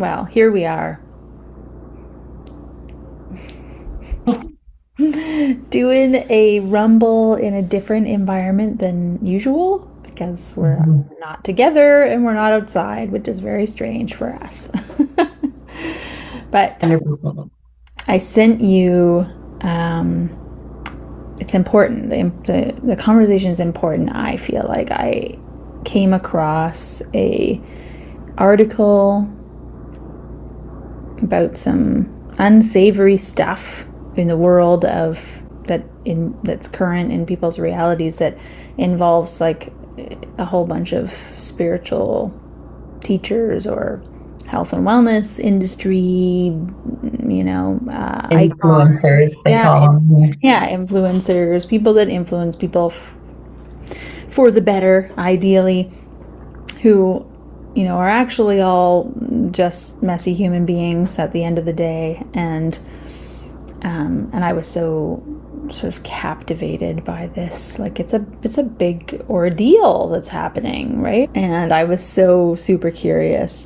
Well, here we are doing a rumble in a different environment than usual because we're Mhm. not together and we're not outside, which is very strange for us. But 100%. I sent you, um, it's important. The conversation is important. I feel like I came across a article about some unsavory stuff in the world of that's current in people's realities that involves like a whole bunch of spiritual teachers or health and wellness industry, icons. Influencers, they Yeah, call them. yeah, influencers, people that influence people for the better, ideally, who are actually all just messy human beings at the end of the day. And I was so sort of captivated by this. Like it's a big ordeal that's happening, right? And I was so super curious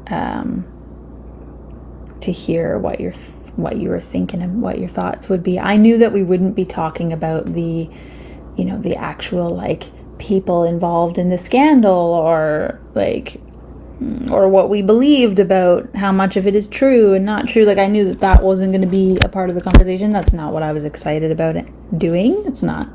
um, to hear what you were thinking and what your thoughts would be. I knew that we wouldn't be talking about the actual like people involved in the scandal or what we believed about how much of it is true and not true. Like I knew that that wasn't going to be a part of the conversation. That's not what I was excited about doing. It's not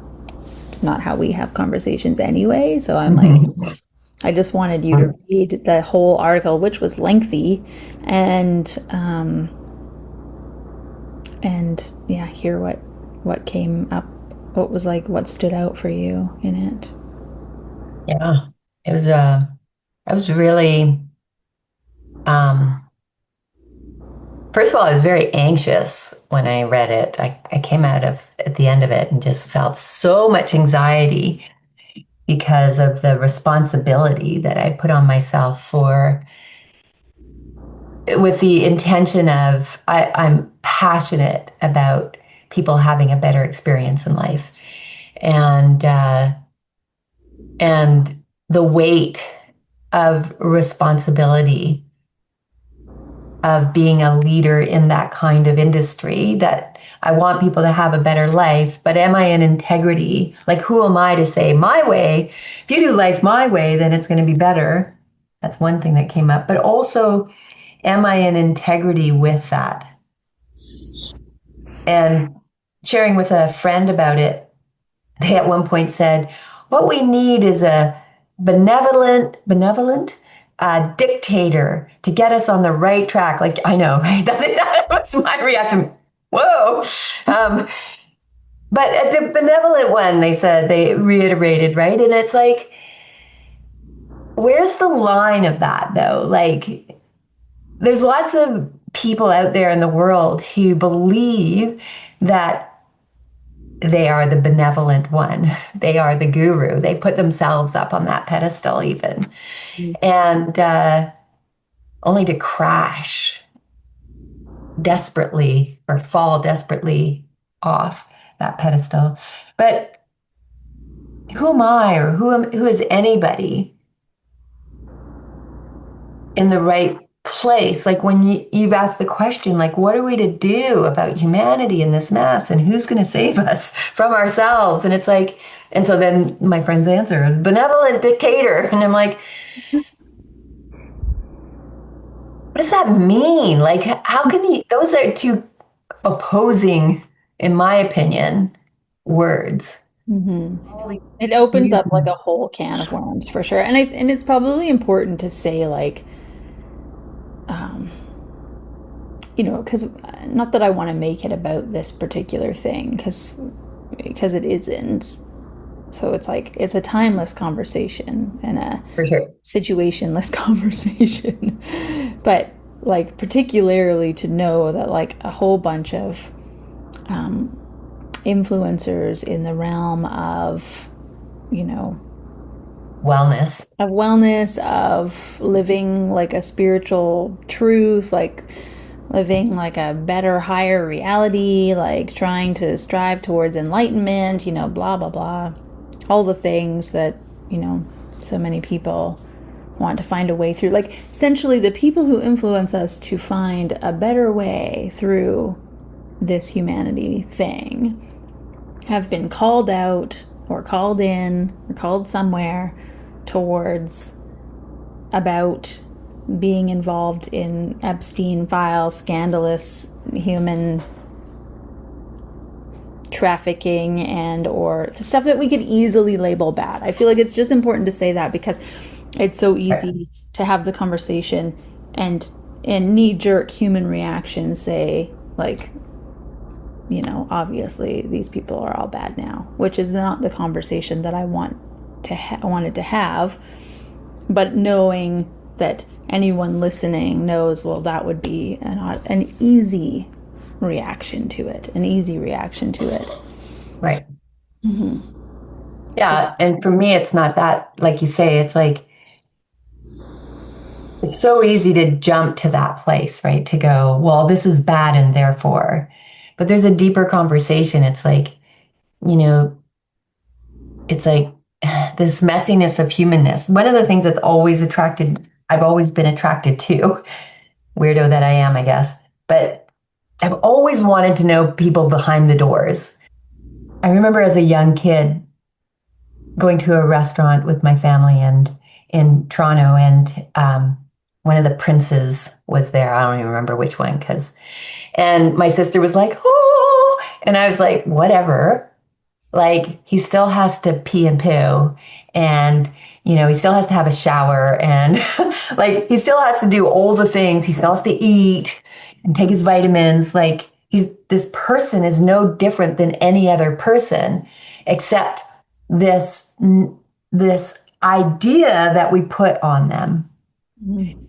how we have conversations anyway. So I'm like, Mhm. I just wanted you to read the whole article, which was lengthy, and yeah, hear what came up, what was like, what stood out for you in it. Yeah, it was I was really um first of all, I was very anxious when I read it. I came out of at the end of it and just felt so much anxiety because of the responsibility that I put on myself for with the intention of I'm passionate about people having a better experience in life. And and the weight of responsibility of being a leader in that kind of industry that I want people to have a better life, but am I in integrity? Like, who am I to say my way? If you do life my way, then it's going to be better. That's one thing that came up. But also, am I in integrity with that? And sharing with a friend about it, they at one point said, what we need is a benevolent dictator to get us on the right track. Like, I know, right? That was my reaction. Whoa. Um, but a benevolent one, they said, they reiterated, right? And it's like, where's the line of that, though? Like, there's lots of people out there in the world who believe that they are the benevolent one. They are the guru. They put themselves up on that pedestal, even, and only to crash desperately or fall desperately off that pedestal. But who am I, or who is anybody in the right place? Like when you've asked the question, like, what are we to do about humanity in this mess, and who's going to save us from ourselves? And it's like, and so then my friend's answer is benevolent dictator, and I'm like, what does that mean? Like, how can you? Those are two opposing, in my opinion, words. Hmm. It opens up like a whole can of worms for sure. And it's probably important to say like, um, because not that I want to make it about this particular thing, because it isn't. So it's like it's a timeless conversation and a For sure. situationless conversation. But like particularly to know that like a whole bunch of um, influencers in the realm you know, Wellness. of wellness, of living like a spiritual truth, like living like a better, higher reality, like trying to strive towards enlightenment, blah, blah, blah. All the things that, so many people want to find a way through. Like, essentially, the people who influence us to find a better way through this humanity thing have been called out or called in or called somewhere towards about being involved in Epstein file, scandalous human trafficking and or stuff that we could easily label bad. I feel like it's just important to say that because it's so easy to have the conversation and knee-jerk human reaction say like, you know, obviously these people are all bad now, which is not the conversation that I wanted to have. But knowing that anyone listening knows, well, that would be an easy reaction to it, an easy reaction to it. Right. Yeah. And for me, it's not that, like you say, it's like, it's so easy to jump to that place, right? To go, well, this is bad and therefore. But there's a deeper conversation. It's like, you know, it's like this messiness of humanness. One of the things that's always I've always been attracted to, weirdo that I am, I guess, but I've always wanted to know people behind the doors. I remember as a young kid going to a restaurant with my family and in Toronto, and one of the princes was there. I don't even remember which one, and my sister was like, "Oh," and I was like, "Whatever." Like he still has to pee and poo, and he still has to have a shower, and like he still has to do all the things. He still has to eat and take his vitamins. Like this person is no different than any other person, except this this idea that we put on them. Mm-hmm.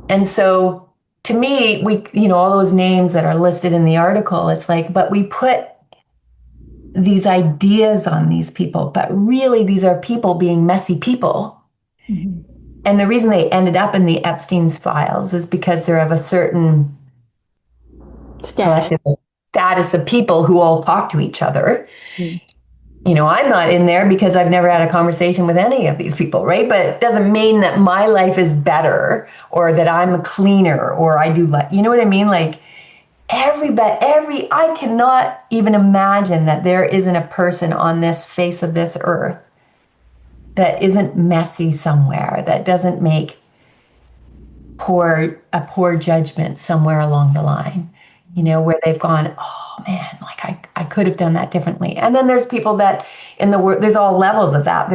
And so to me, all those names that are listed in the article, it's like, but we put these ideas on these people, but really these are people being messy people. Mm-hmm. And the reason they ended up in the Epstein's files is because they're of a certain status of people who all talk to each other. Mm-hmm. I'm not in there because I've never had a conversation with any of these people, right? But it doesn't mean that my life is better or that I'm cleaner or I do you know what I mean? Like I cannot even imagine that there isn't a person on this face of this earth that isn't messy somewhere, that doesn't make a poor judgment somewhere along the line, where they've gone, oh man, like I could have done that differently. And then there's people that in the world, there's all levels of that.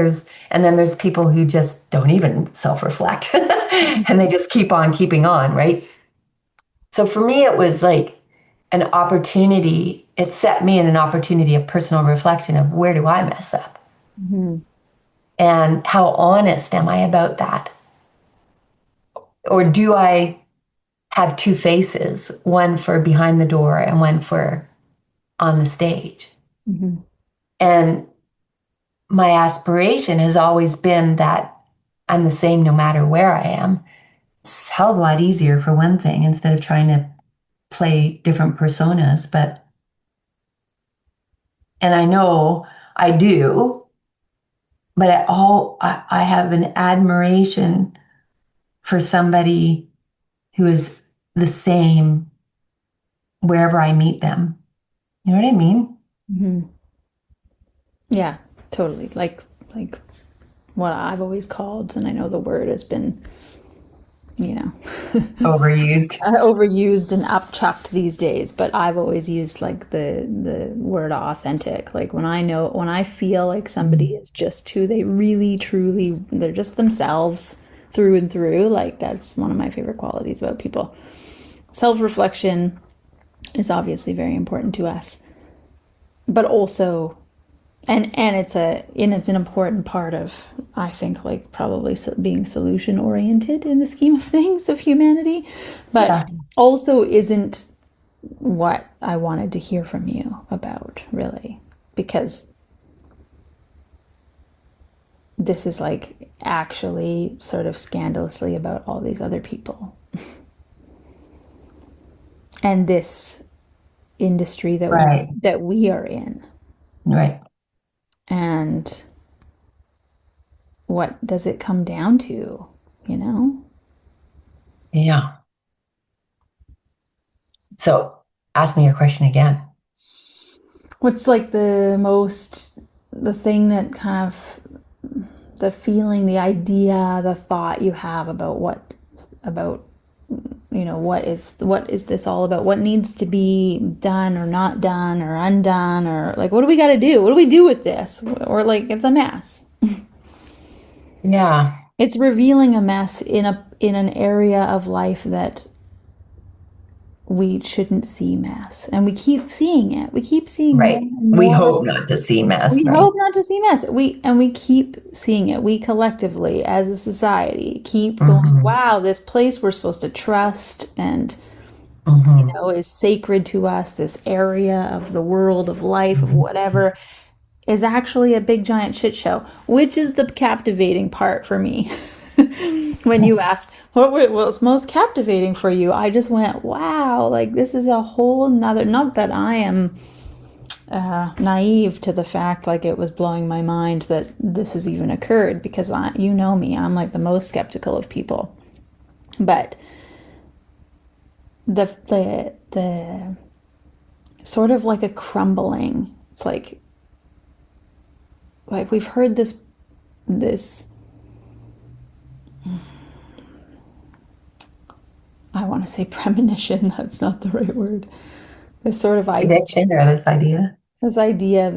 And then there's people who just don't even self-reflect and they just keep on keeping on, right? So for me, it was like an opportunity. It set me in an opportunity of personal reflection of where do I mess up? Mm-hmm. And how honest am I about that? Or do I have two faces, one for behind the door and one for on the stage? Mm-hmm. And my aspiration has always been that I'm the same no matter where I am. It's a hell of a lot easier for one thing instead of trying to play different personas. And I know I do, but I have an admiration for somebody who is the same wherever I meet them. You know what I mean? Mm-hmm. Yeah, totally. Like what I've always called, and I know the word has been, you know, Overused. overused and upchucked these days, but I've always used like the word authentic. Like when I feel like somebody is just who they really truly, they're just themselves through and through, like that's one of my favorite qualities about people. Self-reflection is obviously very important to us, but also it's an important part of, I think, like probably being solution oriented in the scheme of things of humanity, but Yeah. also isn't what I wanted to hear from you about, really, because this is like actually sort of scandalously about all these other people and this industry Right. that we are in. Right. And what does it come down to? you know? Yeah. So ask me your question again. What's like the thing that kind of, the feeling, the idea, the thought you have about about, what is this all about? What needs to be done or not done or undone, or like, what do we got to do? What do we do with this? Or like, it's a mess. Yeah. It's revealing a mess in an area of life that we shouldn't see mess, and we keep seeing it. We keep seeing more Right. and We more. hope not to see mess, We right? hope not to see mess. We keep seeing it. We collectively, as a society, keep going, Mm-hmm. wow, this place we're supposed to trust and, Mm-hmm. is sacred to us, this area of the world, of life, of whatever, is actually a big giant shit show, which is the captivating part for me. When you asked what was most captivating for you, I just went, wow, like this is a whole nother, not that I am naive to the fact, like it was blowing my mind that this has even occurred, because you know me, I'm like the most skeptical of people. But the sort of like a crumbling. It's like we've heard this. I want to say premonition. That's not the right word. This sort of idea. Prediction or this idea. This idea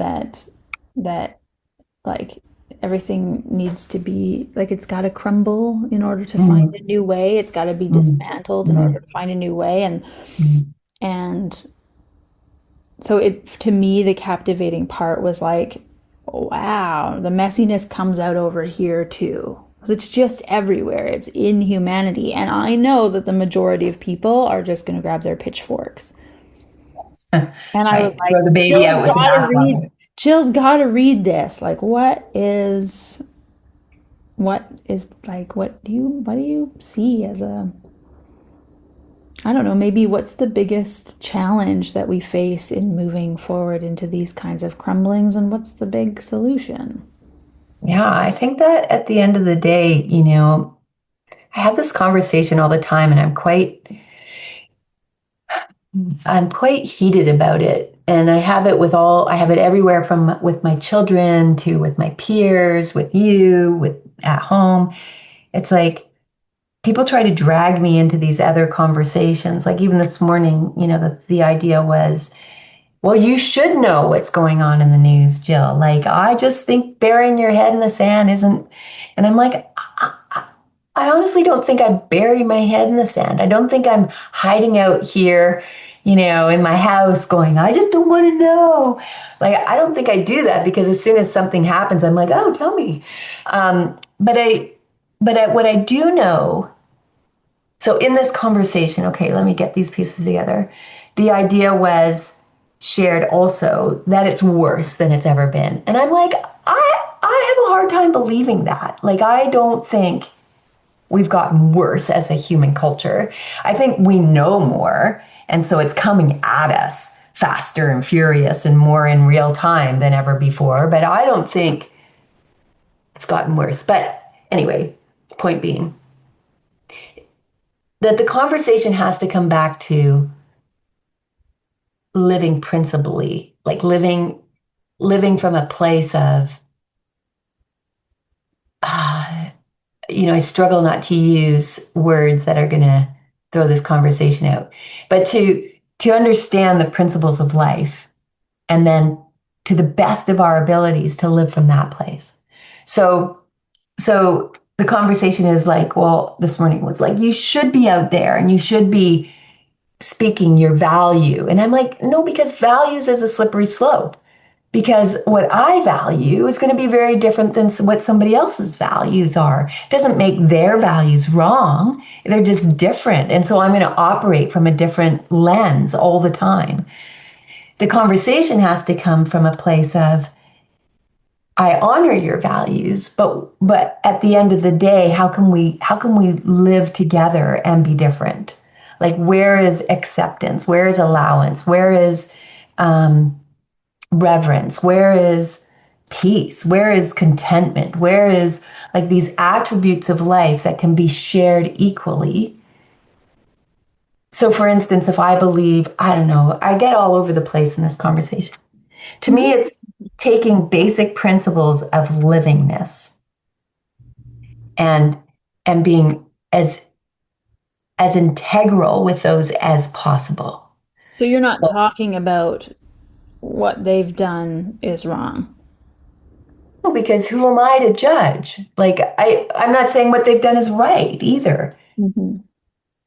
that like everything needs to be like, it's got to crumble in order to find Mm-hmm. a new way. It's got to be dismantled in order Mm-hmm. to find a new way. Mm-hmm. And so it, to me, the captivating part was like, wow, the messiness comes out over here too. It's just everywhere. It's in humanity. And I know that the majority of people are just going to grab their pitchforks. And I was Right. like, Throw the baby Jill's out with the got to read. bathwater. Jill's got to read this. Like, what is like, what do you see as a, I don't know, maybe what's the biggest challenge that we face in moving forward into these kinds of crumblings, and what's the big solution? Yeah, I think that at the end of the day, I have this conversation all the time and I'm quite heated about it. And I have it everywhere from with my children to with my peers, with you, with at home. It's like people try to drag me into these other conversations. Like even this morning, the idea was, well, you should know what's going on in the news, Jill. Like, I just think burying your head in the sand isn't. And I'm like, I honestly don't think I bury my head in the sand. I don't think I'm hiding out here, in my house going, I just don't want to know. Like, I don't think I do that because as soon as something happens, I'm like, oh, tell me. What I do know, so in this conversation, okay, let me get these pieces together. The idea was shared also that it's worse than it's ever been. And I'm like, I have a hard time believing that. Like, I don't think we've gotten worse as a human culture. I think we know more. And so it's coming at us faster and furious and more in real time than ever before. But I don't think it's gotten worse. But anyway, point being that the conversation has to come back to living principally, like living from a place of, uh, I struggle not to use words that are going to throw this conversation out, but to understand the principles of life, and then to the best of our abilities to live from that place. So the conversation is like, well, this morning was like, you should be out there and you should be speaking your value. And I'm like, no, because values is a slippery slope. Because what I value is going to be very different than what somebody else's values are. It doesn't make their values wrong. They're just different. And so I'm going to operate from a different lens all the time. The conversation has to come from a place of, I honor your values, but at the end of the day, how can we live together and be different? Like, where is acceptance? Where is allowance? Where is reverence? Where is peace? Where is contentment? Where is like these attributes of life that can be shared equally? So, for instance, if I believe, I don't know, I get all over the place in this conversation. To me, Mhm. it's taking basic principles of livingness and being as integral with those as possible. So you're not So, talking about what they've done is wrong. because who am I to judge? Like I'm not saying what they've done is right either, Hmm.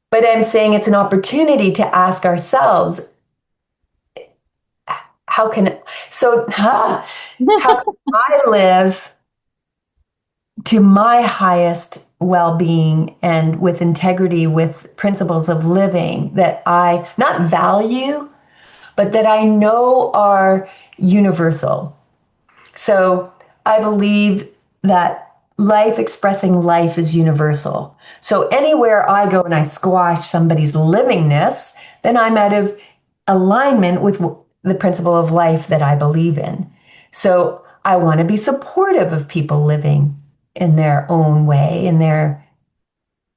but I'm saying it's an opportunity to ask ourselves, how can how can I live to my highest well-being and with integrity with principles of living that I not value, but that I know are universal. So I believe that life expressing life is universal. So anywhere I go and I squash somebody's livingness, then I'm out of alignment with the principle of life that I believe in. So I want to be supportive of people living in their own way, in their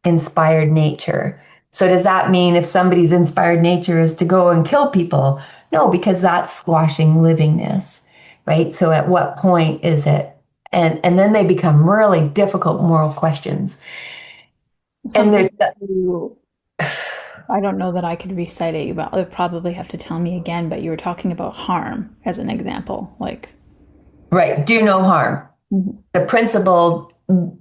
inspired nature. So does that mean if somebody's inspired nature is to go and kill people? No, because that's squashing livingness, right? So at what point is it? And then they become really difficult moral questions. And Something there's that you, I don't know that I could recite it. You would probably have to tell me again, but you were talking about harm as an example. Like, right, do no harm. mhm. The principle,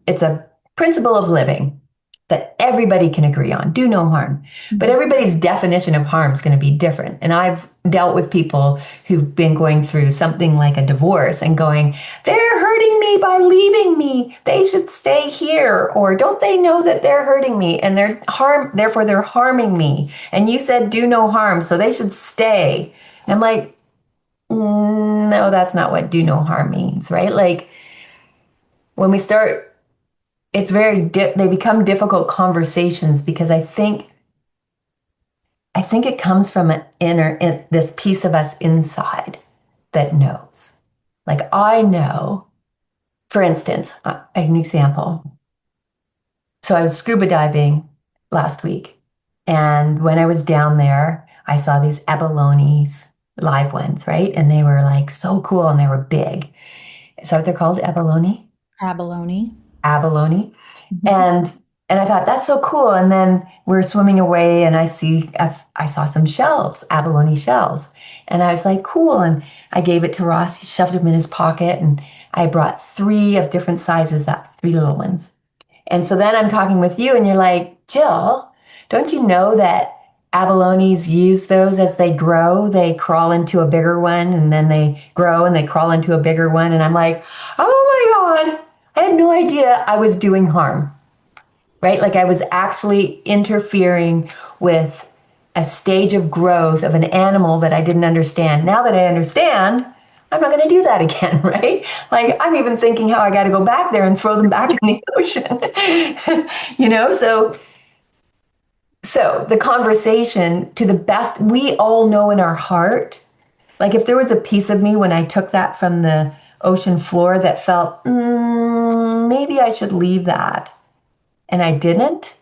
it's a principle of living that everybody can agree on. Do no harm. But Mhm. everybody's definition of harm is going to be different. And I've dealt with people who've been going through something like a divorce and going, they're hurting me by leaving me. They should stay here. Or don't they know that they're hurting me and therefore they're harming me. And you said do no harm, so they should stay. And I'm like, no, that's not what do no harm means, right? Like when we start, it's they become difficult conversations because I think it comes from this piece of us inside that knows. Like I know, for instance, an example. So I was scuba diving last week, and when I was down there, I saw these abalones, live ones, right? And they were like so cool and they were big. Is that what they're called? Abalone? Abalone. Abalone. Mhm. And I thought that's so cool. And then we're swimming away, and I saw some shells, abalone shells, and I was like, cool. And I gave it to Ross. He shoved them in his pocket, and I brought three of different sizes, that three little ones. And so then I'm talking with you, and you're like, Jill, don't you know that abalones use those as they grow? They crawl into a bigger one, and then they grow and they crawl into a bigger one. And I'm like, oh my God, I had no idea I was doing harm, right? Like I was actually interfering with a stage of growth of an animal that I didn't understand. Now that I understand, I'm not going to do that again, right? Like I'm even thinking how I got to go back there and throw them back in the ocean. So the conversation, to the best we all know in our heart, like if there was a piece of me when I took that from the ocean floor that felt, maybe I should leave that, and I didn't,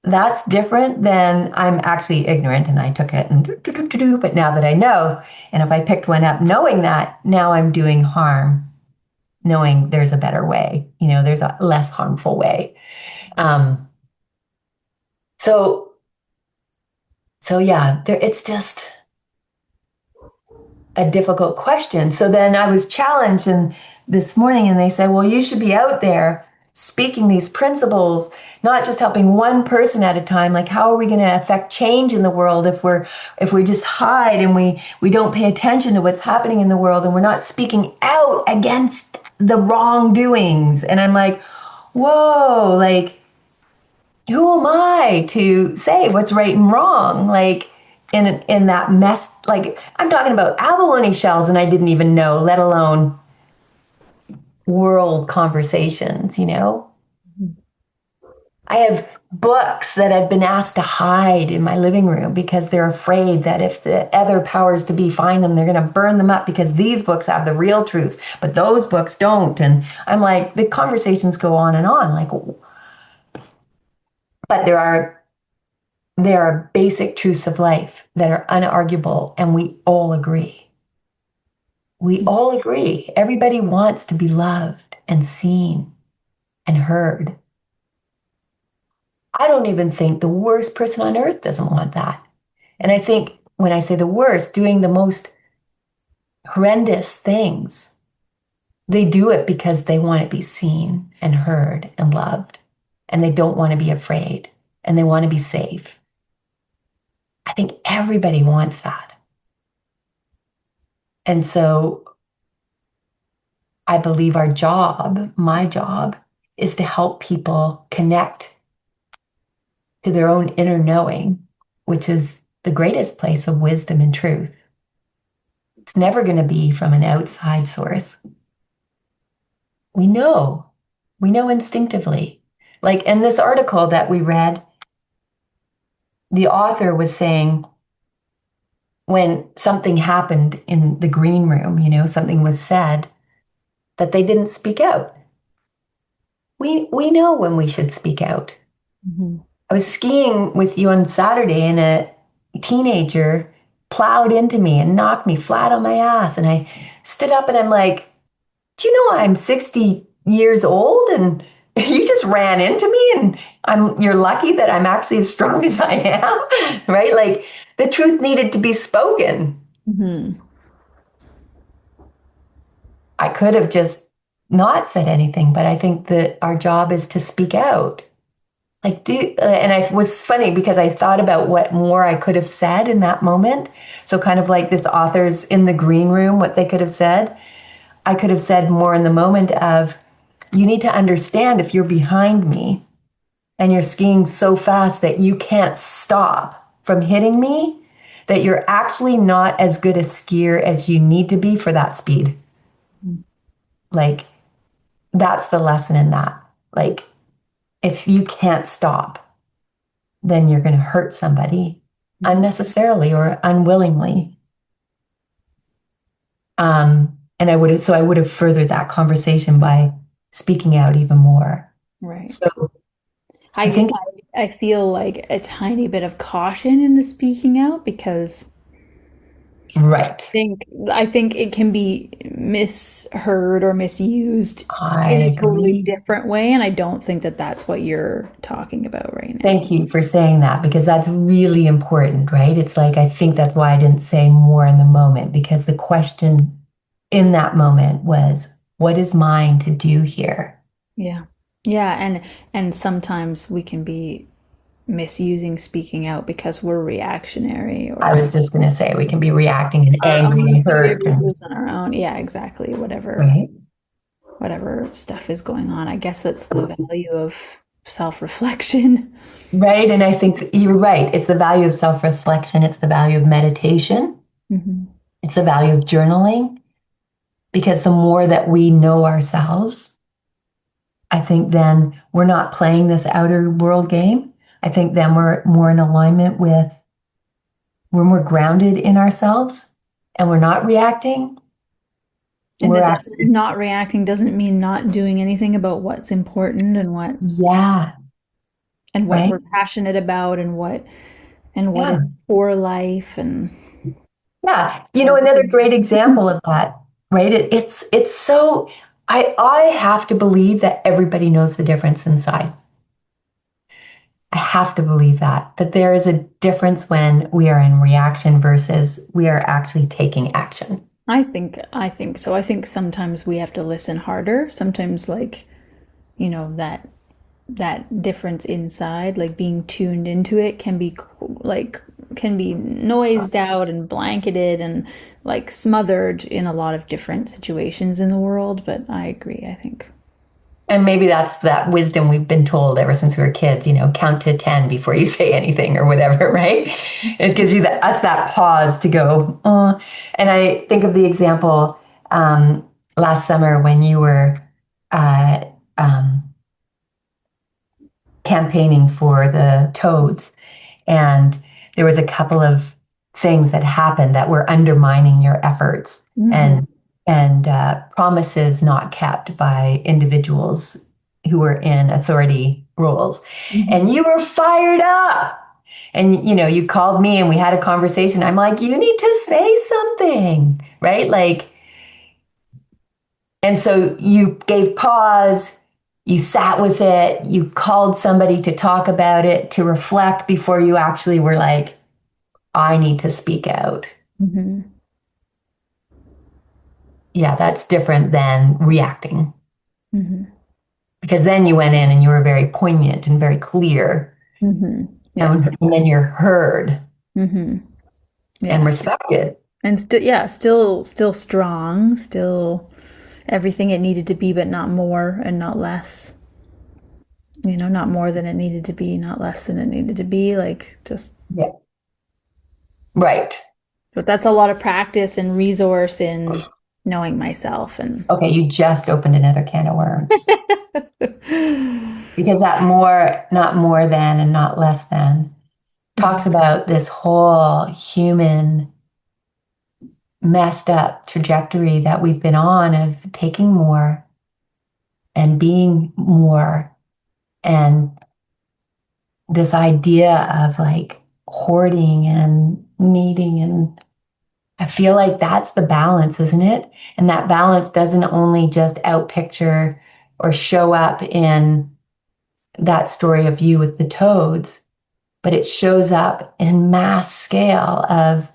that's different than I'm actually ignorant and I took it and but now that I know, and if I picked one up knowing that, now I'm doing harm, knowing there's a better way, there's a less harmful way. Um, so yeah, it's just a difficult question. So then I was challenged this morning, and they said, well, you should be out there speaking these principles, not just helping one person at a time. Like, how are we going to affect change in the world if we just hide and we don't pay attention to what's happening in the world, and we're not speaking out against the wrongdoings? And I'm like, whoa, like, who am I to say what's right and wrong? Like in that mess, like I'm talking about abalone shells and I didn't even know, let alone world conversations. I have books that I've been asked to hide in my living room because they're afraid that if the other powers to be find them, they're going to burn them up because these books have the real truth, but those books don't. And I'm like, the conversations go on and on. Like, but there are basic truths of life that are unarguable, and we all agree. We all agree. Everybody wants to be loved and seen and heard. I don't even think the worst person on earth doesn't want that. And I think when I say the worst, doing the most horrendous things, they do it because they want to be seen and heard and loved. And they don't want to be afraid and they want to be safe. I think everybody wants that. And so I believe our job, my job, is to help people connect to their own inner knowing, which is the greatest place of wisdom and truth. It's never going to be from an outside source. We know, we know instinctively. Like in this article that we read, the author was saying when something happened in the green room, something was said, that they didn't speak out. We know when we should speak out. Mm-hmm. I was skiing with you on Saturday and a teenager plowed into me and knocked me flat on my ass. And I stood up and I'm like, do you know I'm 60 years old and you just ran into me and you're lucky that I'm actually as strong as I am, right? Like the truth needed to be spoken. Mm-hmm. I could have just not said anything, but I think that our job is to speak out. Like, and I was funny because I thought about what more I could have said in that moment. So, kind of like this author's in the green room, what they could have said. I could have said more in the moment of, you need to understand if you're behind me and you're skiing so fast that you can't stop from hitting me, that you're actually not as good a skier as you need to be for that speed. Like, that's the lesson in that. Like, if you can't stop, then you're going to hurt somebody unnecessarily or unwillingly. And I would have furthered that conversation by speaking out even more. Right. So I I, think, I feel like a tiny bit of caution in the speaking out because right. think I think it can be misheard or misused I in a totally agree. different way, and I don't think that that's what you're talking about right now. Thank you for saying that because that's really important, right? It's like, I think that's why I didn't say more in the moment because the question in that moment was, what is mine to do here? Yeah. Yeah, and sometimes we can be misusing speaking out because we're reactionary I or was just going to say, we can be reacting and our angry own and hurt, fears and our own, yeah, exactly, right? whatever stuff is going on. I guess that's the value of self-reflection. Right. And I think you're right. It's the value of self reflection, it's the value of meditation, Hmm. it's the value of journaling. Because the more that we know ourselves, I think then we're not playing this outer world game. I think then we're more in alignment with, we're more grounded in ourselves and we're not reacting. And We're it actually, doesn't, not reacting doesn't mean not doing anything about what's important and yeah, what right. we're passionate about and what Yeah. is for life and Yeah. so Another great example of that, right? It's so, I have to believe that everybody knows the difference inside. I have to believe that there is a difference when we are in reaction versus we are actually taking action. I think so. I think sometimes we have to listen harder. Sometimes like, that difference inside, like being tuned into it can be noised out and blanketed and like smothered in a lot of different situations in the world, but I agree, I think. And maybe that's that wisdom we've been told ever since we were kids, count to 10 before you say anything or whatever, right? It gives us that pause to go, oh. And I think of the example last summer when you were uh, um, campaigning for the toads, and there was a couple of things that happened that were undermining your efforts, Mm-hmm. and promises not kept by individuals who were in authority roles. Mm-hmm. And you were fired up. And you called me and we had a conversation. I'm like, you need to say something, right? Like, and so you gave pause, you sat with it, you called somebody to talk about it, to reflect before you actually were like, I need to speak out. Mm-hmm. Yeah, that's different than reacting. Mm-hmm. Because then you went in and you were very poignant and very clear. Mm-hmm. Yeah. And then you're heard Mm-hmm. and Yeah. respected. And still, yeah, still strong, still everything it needed to be, but not more and not less. Not more than it needed to be, not less than it needed to be. Like just, Yeah. Right. but that's a lot of practice and resource in knowing myself and. Okay, you just opened another can of worms. Because that more, not more than and not less than, talks about this whole human messed up trajectory that we've been on of taking more and being more, and this idea of like hoarding and needing. And I feel like that's the balance, isn't it? And that balance doesn't only just outpicture or show up in that story of you with the toads, but it shows up in mass scale of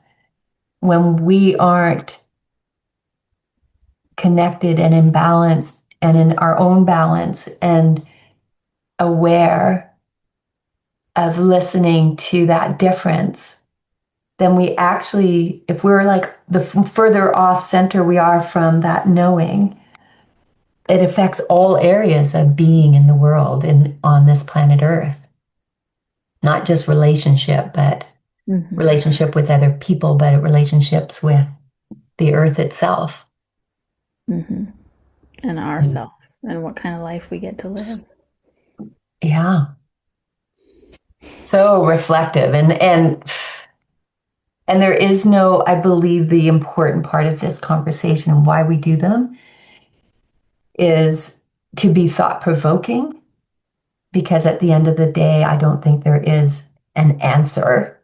when we aren't connected and in balance and in our own balance and aware of listening to that difference, then we actually, if we're like the further off center we are from that knowing, it affects all areas of being in the world and on this planet Earth. Not just relationship, but Mm-hmm. relationship with other people, but relationships with the earth itself. Mm-hmm. And And ourself and what kind of life we get to live. yeah, so reflective, and there is no, I believe the important part of this conversation and why we do them is to be thought provoking, because at the end of the day, I don't think there is an answer,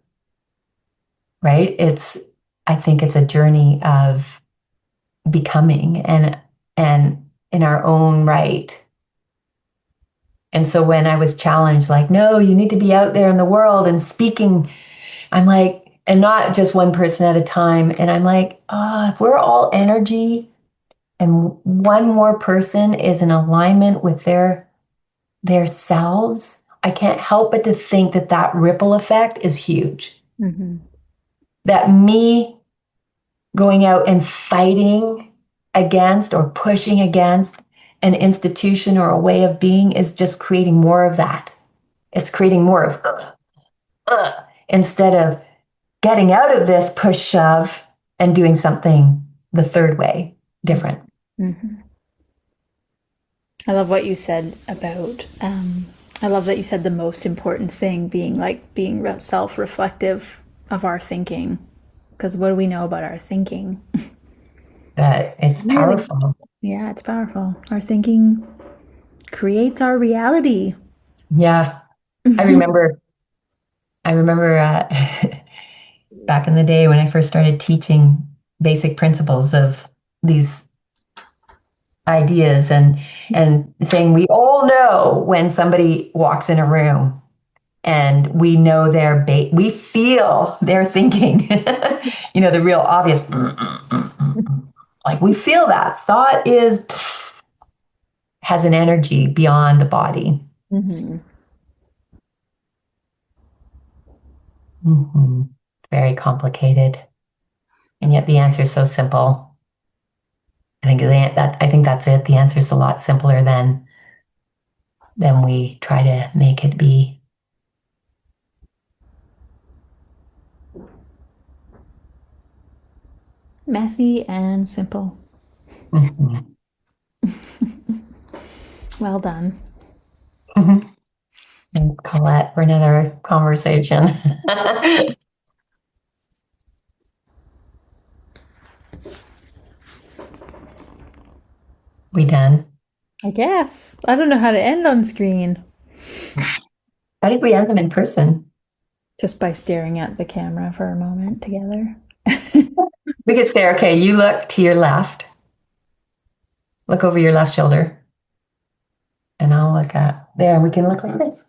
right? I think it's a journey of becoming and in our own right. And so when I was challenged, like, no, you need to be out there in the world and speaking, I'm like, and not just one person at a time. And I'm like, if we're all energy and one more person is in alignment with their selves, I can't help but to think that that ripple effect is huge. Mm-hmm. That me going out and fighting against or pushing against an institution or a way of being is just creating more of that. It's creating more of instead of getting out of this push shove and doing something the third way, different. Mm-hmm. I love what you said about. I love that you said the most important thing being self-reflective of our thinking, because what do we know about our thinking? That it's Really? powerful. Yeah, it's powerful. Our thinking creates our reality. Yeah. I remember, I remember back in the day when I first started teaching basic principles of these ideas, and saying we all know when somebody walks in a room and we know we feel their thinking. The real obvious, like we feel that thought has an energy beyond the body. Mm-hmm. Mm-hmm. Very complicated, and yet the answer is so simple. I think that's it. The answer is a lot simpler than we try to make it be. Messy and simple. Mhm. Well done. Mhm. Thanks, Colette, for another conversation. We done? I guess. I don't know how to end on screen. How did we end them in person? Just by staring at the camera for a moment together. We could stare. Okay, you look to your left. Look over your left shoulder. And I'll look at there. We can look like this.